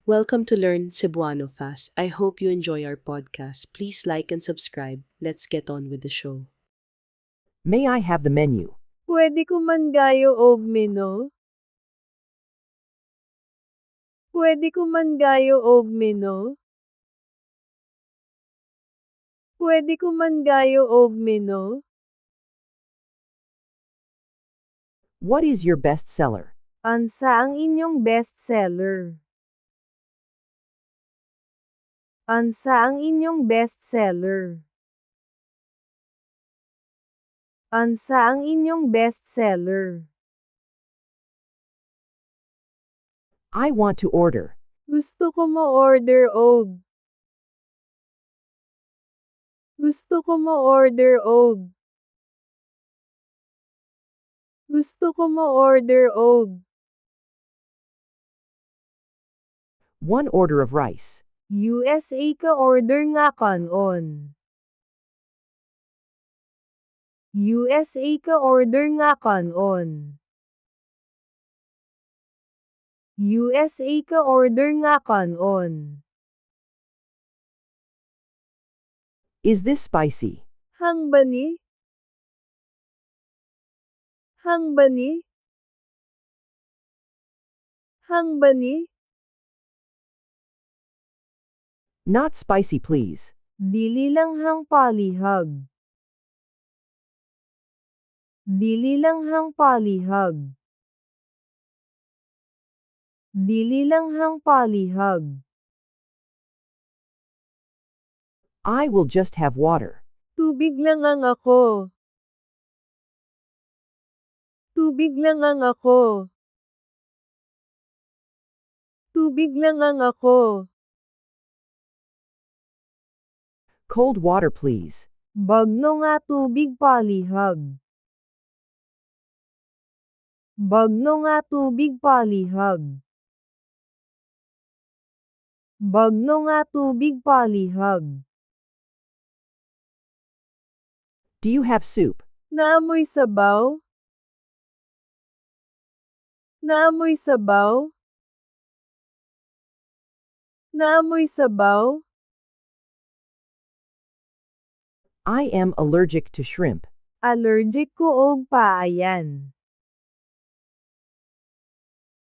Welcome to Learn Cebuano Fast. I hope you enjoy our podcast. Please like and subscribe. Let's get on with the show. May I have the menu? Pwede ko man gayo og meno? Pwede ko man gayo og meno? Pwede ko man gayo og meno? What is your best seller? Ansa ang inyong bestseller? Ansa ang inyong bestseller? Ansa ang inyong bestseller? I want to order. Gusto ko mo-order og. Gusto ko mo-order og. Gusto ko mo-order og. One order of rice. USA ka order nga kanon. USA ka order nga kanon. USA ka order nga kanon. Is this spicy? Hang ba ni? Hang ba ni? Hang ba ni? Not spicy, please. Dili lang hang palihag. Dili lang hang palihag. Dili lang hang palihag. I will just have water. Tubig lang ang ako. Tubig lang ang ako. Tubig lang ang ako. Cold water, please. Bagno nga tubig palihag. Bagno nga tubig palihag. Bagno nga tubig palihag. Do you have soup? Naamoy sabaw? Naamoy sabaw? Naamoy sabaw? I am allergic to shrimp. Allergic ko og paayan.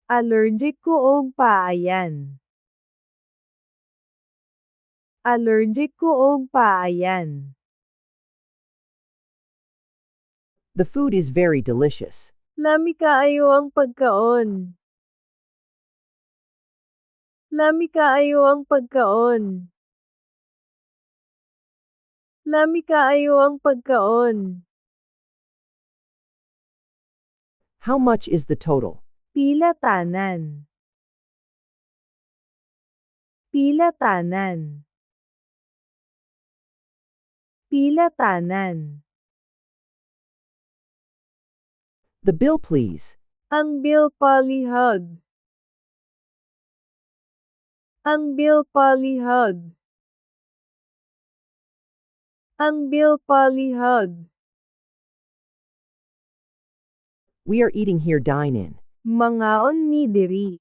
Allergic ko og paayan. Allergic ko og paayan. The food is very delicious. Lami kaayo ang pagkaon. Lami kaayo ang pagkaon. Lami kaayo ang pagkaon. How much is the total? Pila tanan. Pila tanan. Pila tanan. The bill, please. Ang bill palihag. Ang bill palihag. Ang bill palihag. We are eating here, dine in. Mangaon ni diri.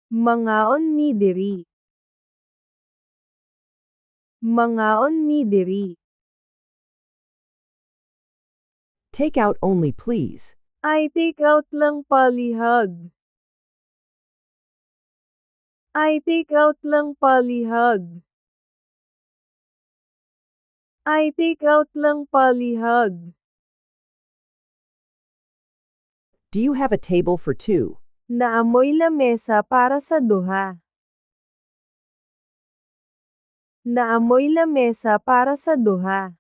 Mangaon ni diri. Mangaon ni diri. Take out only, please. Ay take out lang palihag. Ay take out lang palihag. Ay take out lang palihag. Do you have a table for two? Naamoy lamesa para sa duha. Naamoy lamesa para sa duha.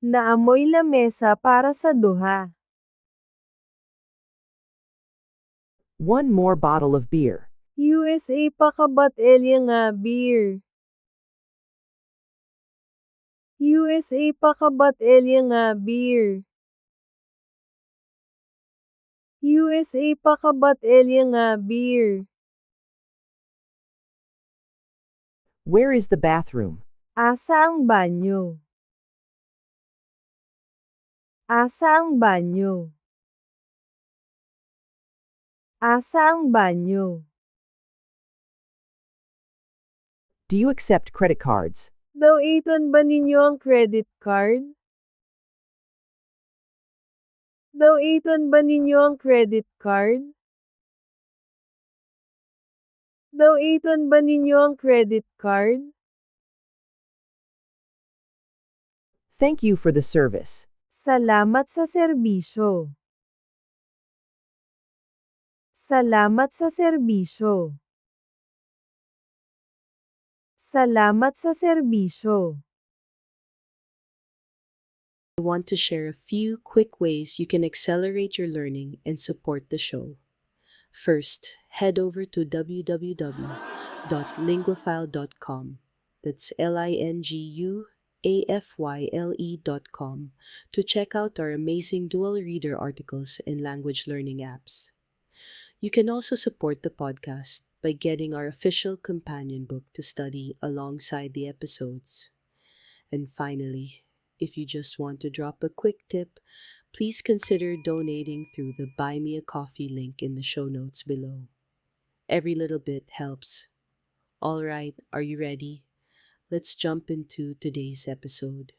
Naamoy lamesa para sa duha. One more bottle of beer. USA pa kabat elya nga beer. USA pa kabat elya nga beer. USA pa kabat elya nga beer. Where is the bathroom? Asa ang banyo? Asa ang banyo? Asa ang banyo? Do you accept credit cards? Daw-iton ba ninyo ang credit card? Daw-iton ba ninyo ang credit card? Daw-iton ba ninyo ang credit card? Thank you for the service. Salamat sa serbisyo. Salamat sa serbisyo. Salamat sa serbisyo. I want to share a few quick ways you can accelerate your learning and support the show. First, head over to www.linguafile.com. That's linguafyle.com to check out our amazing dual reader articles and language learning apps. You can also support the podcast by getting our official companion book to study alongside the episodes. And finally, if you just want to drop a quick tip, please consider donating through the Buy Me a Coffee link in the show notes below. Every little bit helps. All right, are you ready? Let's jump into today's episode.